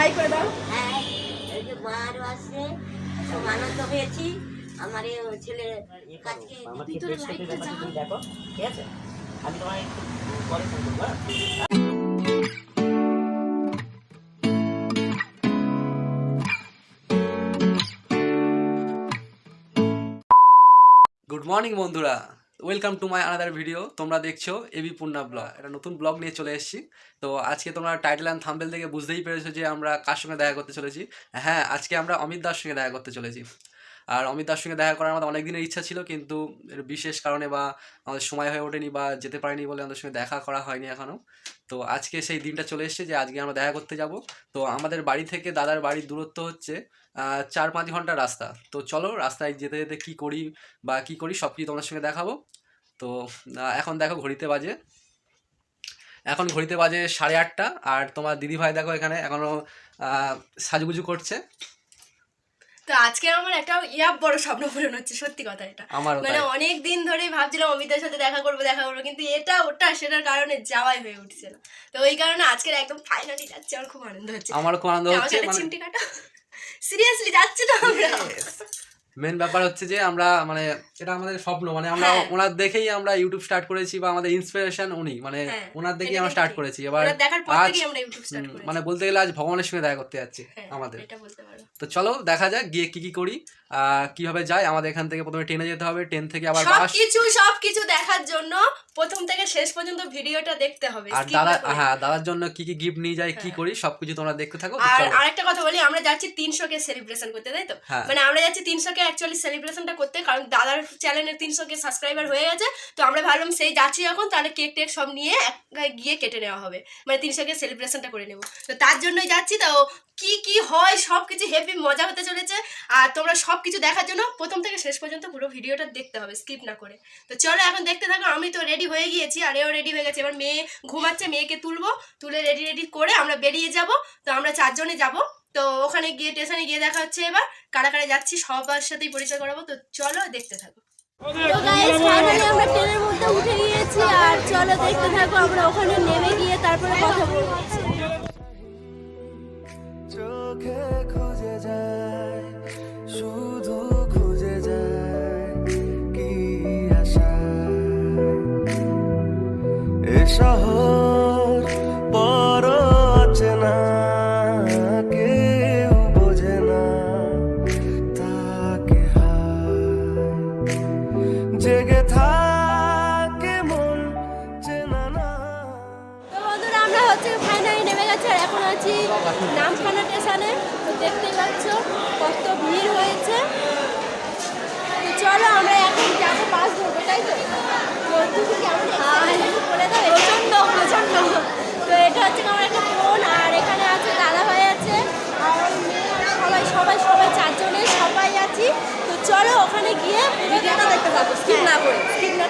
High করে দাও। হ্যাঁ, এই যে মার আসছে, খুব আনন্দ পেয়েছি। আমার এই ছেলে কাজকে দেখো, ঠিক আছে? আমি তোমার একটু পরে ফোন করবো। গুড মর্নিং বন্ধুরা, welcome to my another video. তোমরা দেখছো এবি পূর্ণা ব্লগ, একটা নতুন ব্লগ নিয়ে চলে এসেছি। তো আজকে তোমরা টাইটেল অ্যান্ড থাম্বনেল থেকে বুঝতেই পেরেছো যে আমরা কার সঙ্গে দেখা করতে চলেছি। হ্যাঁ, আজকে আমরা অমিত দার সঙ্গে দেখা করতে চলেছি। আর অমিত দার সঙ্গে দেখা করার আমাদের অনেক দিনের ইচ্ছা ছিল, কিন্তু এর বিশেষ কারণে বা আমাদের সময় হয়ে ওঠেনি বা যেতে পারিনি বলে আমাদের সঙ্গে দেখা করা হয়নি এখনও। তো আজকে সেই দিনটা চলে এসেছে যে আজকে আমরা দেখা করতে যাব। তো আমাদের বাড়ি থেকে দাদার বাড়ির দূরত্ব হচ্ছে 4-5 ঘন্টার রাস্তা। তো চলো, রাস্তায় যেতে যেতে কী করি সব কিছু তোমাদের সঙ্গে দেখাবো। তো এখন দেখো ঘড়িতে বাজে 8:30। আর তোমার দিদিভাই দেখো এখানে এখনও সাজুগুজু করছে। তো আজকে আমার একটা বড় স্বপ্ন পূরণ হচ্ছে, সত্যি কথা। এটা মানে অনেক দিন ধরেই ভাবছিলাম অমিতের সাথে দেখা করবো, কিন্তু এটা ওটা সেটার কারণে যাওয়াই হয়ে উঠছে না। তো ওই কারণে আজকের একদম ফাইনালি যাচ্ছে, আমার খুব আনন্দ হচ্ছে। আমারও খুব আনন্দ হচ্ছে। চিমটি কাটা, সিরিয়াসলি যাচ্ছি তো আমরা। মেন ব্যাপার হচ্ছে যে আমরা মানে এটা আমাদের স্বপ্ন, মানে আমরা ওনার দেখেই আমরা ইউটিউব স্টার্ট করেছি, বা আমাদের ইন্সপিরেশন উনি, মানে ওনার দেখেই আমরা স্টার্ট করেছি। এবার আজ মানে বলতে গেলে আজ ভগবানের সঙ্গে দেখা করতে যাচ্ছি আমাদের। তো চলো দেখা যাক গিয়ে কি করি, কিভাবে যাই। আমাদের এখান থেকে প্রথমে ট্রেনে যেতে হবে, ট্রেন থেকে আবার সবকিছু দেখার জন্য প্রথম থেকে শেষ পর্যন্ত ভিডিওটা দেখতে হবে। আর দাদার জন্য কি গিফট নিয়ে যাই, কি করি সবকিছু তোমরা দেখতে থাকো। আর আরেকটা কথা বলি, আমরা যাচ্ছি 300 কে সেলিব্রেশন করতে, তাই তো? মানে আমরা যাচ্ছি 300 কে অ্যাকচুয়ালি সেলিব্রেশনটা করতে, কারণ দাদার চ্যানেলে 300 কে সাবস্ক্রাইবার হয়ে গেছে। তো আমরা ভাবলাম সেই যাচ্ছি এখন, তাহলে কেক টেক সব নিয়ে গিয়ে কেটে নেওয়া হবে, মানে 300 কে সেলিব্রেশনটা করে নেবো। তো তার জন্যই যাচ্ছি। তো কি হয় সবকিছু হেভি মজা হতে চলেছে। আর তোমরা সবকিছু দেখার জন্য প্রথম থেকে শেষ পর্যন্ত পুরো ভিডিওটা দেখতে হবে, স্কিপ না করে। তো চলো এখন দেখতে থাকো। আমি তো রেডি হয়ে গিয়েছি, আর এও রেডি হয়ে গেছে। এবার মেয়ে ঘুমাচ্ছে, মেয়েকে তুলে রেডি করে আমরা বেরিয়ে যাব। তো আমরা 4 জনে যাব। তো ওখানে গিয়ে স্টেশনে গিয়ে দেখা হচ্ছে এবার কারা কারা যাচ্ছি, সবার সাথেই পরিচয় করাবো। তো চলো দেখতে থাকো। তো গাইস ফাইনালি আমরা ট্রেনের মধ্যে উঠে গিয়েছি, আর চলো দেখতে থাকো। আমরা ওখানে নেমে গিয়ে তারপরে কথা বলবো। চোখে খুঁজে যায়, শুধু খুঁজে যায় কি আশা। এ শহর বড় অচেনা, কেউ বোঝে না তাকে হায়। জেগে থাকে মন চেনা না। তো বন্ধুরা আমরা হচ্ছে ফাইনালি নেমে গেছি, আর এখন আছি নামখানা স্টেশনে। তো দেখতেই পাচ্ছ কত ভিড় হয়েছে। তো চলো আমরা এখন যাবো, বাস ধরবো, তাই তো? তো তুমি কেমন বলে দাও। প্রচন্ড। তো এটা হচ্ছে আমার একটা ফোন, আর এখানে আছে দাদা ভাই আছে, আর মেয়ে, সবাই 4 জনের সবাই আছি। তো চলো ওখানে গিয়ে ভিডিওটা দেখতে পাবো, স্কিপ না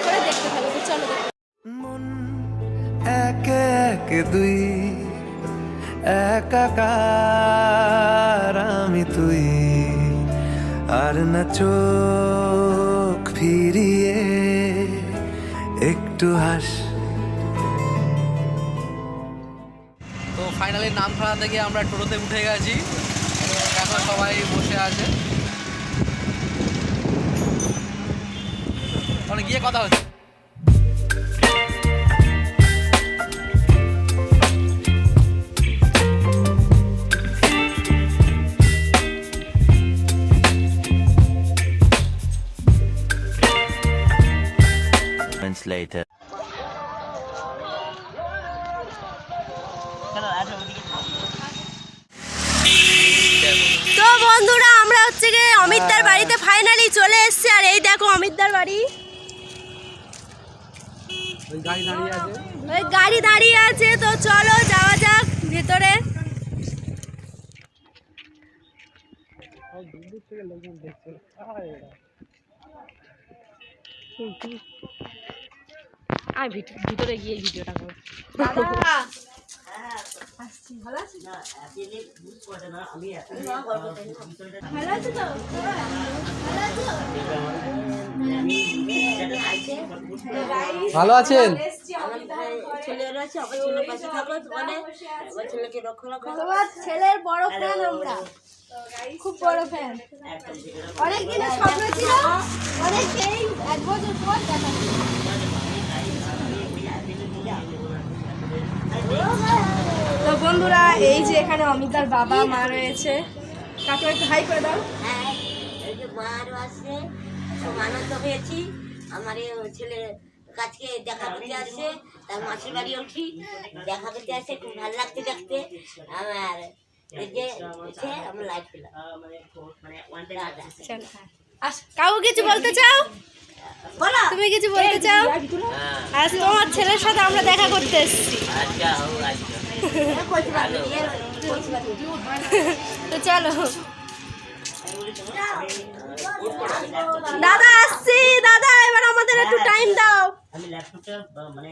করে দেখতে থাকবো। তো চলো মন একে একে দুই, একাকার আমি তুই, আর না চোখ ফিরিয়ে একটু হাস। তো ফাইনালি নামখানা থেকে আমরা টোটোতে উঠে গেছি, এখন সবাই বসে আছে, ওখানে গিয়ে কথা হচ্ছে। Later. তো বন্ধুরা আমরা হচ্ছে গিয়ে অমিতদার বাড়িতে ফাইনালি চলে এসেছি, আর এই দেখো অমিতদার বাড়ি। ওই গাড়ি দাঁড়িয়ে আছে। তো চলো যাওয়া যাক ভেতরে। আমি ভিতরে গিয়ে ভিডিওটা করবো। আসছি, ভালো আছিস? না অ্যাকচুয়ালি বুঝ করে না আমি বিষয়টা ভালো আছো তো? ভালো আছো? ভালো আছেন? আমার ছেলেরা আছে, আমার ছেলের পাশে থাকো, মানে আমার ছেলেকে রক্ষা রাখো। তোমার ছেলের বড় ফ্যান আমরা, খুব বড় ফ্যান। অনেক দিনের স্বপ্ন ছিল, অনেকেই 1 বছর পর দেখা হলো। তো বন্ধুরা, এই যে এখানে অমিতার বাবা মা রয়েছে, কাকে একটু হাই করে দাও। হ্যাঁ, এই যে মারও আসছে, খুব আনন্দ পেয়েছি। আমার এই ছেলের কাছকে দেখা করতে আসছে, তার মাসির বাড়ি উঠি, দেখা করতে আসছে, খুব ভালো লাগছে দেখতে। আমার এই যে আমরা লাইভ পেলাম। চলো, কাউ কিছু বলতে চাও? বলো। তুমি কিছু বলতে চাও? আজ তোমার ছেলের সাথে আমরা দেখা করতে এসেছি, তো চলো। দাদা আসছি, দাদা এবার আমাদের একটু টাইম দাও। আমি ল্যাপটপটা মানে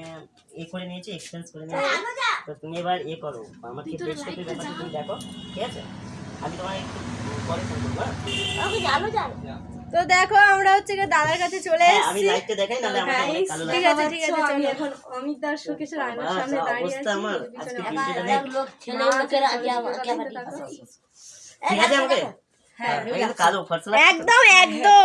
করে নিয়েছি, এক্সচেঞ্জ করে নিয়েছি। তো তুমি এবার করো, আমাকে ডেস্কটপের ব্যাপারটা তুমি দেখো, ঠিক আছে? আমি তোমার একটু পরে ফোন করবো। তো দেখো আমরা হচ্ছে গিয়ে দাদার কাছে চলে হ্যাঁ, আমি এসেছি। লাইটটা দেখাই, নাহলে আমার অনেক কালো ঠিক লাগে। আছে, ঠিক আছে, চলো। এখন অমিত দার শোকেসের আয়নার সামনে দাঁড়িয়ে অবস্থা আছি। আমার পিছনে আজকে বাবা। দিনটা জানি। ছেলে লোকেরা আগে আমাকে ঠিক আছে আমাকে? হ্যাঁ, আমি কিন্তু কালো ফার্স্ট একদম একদম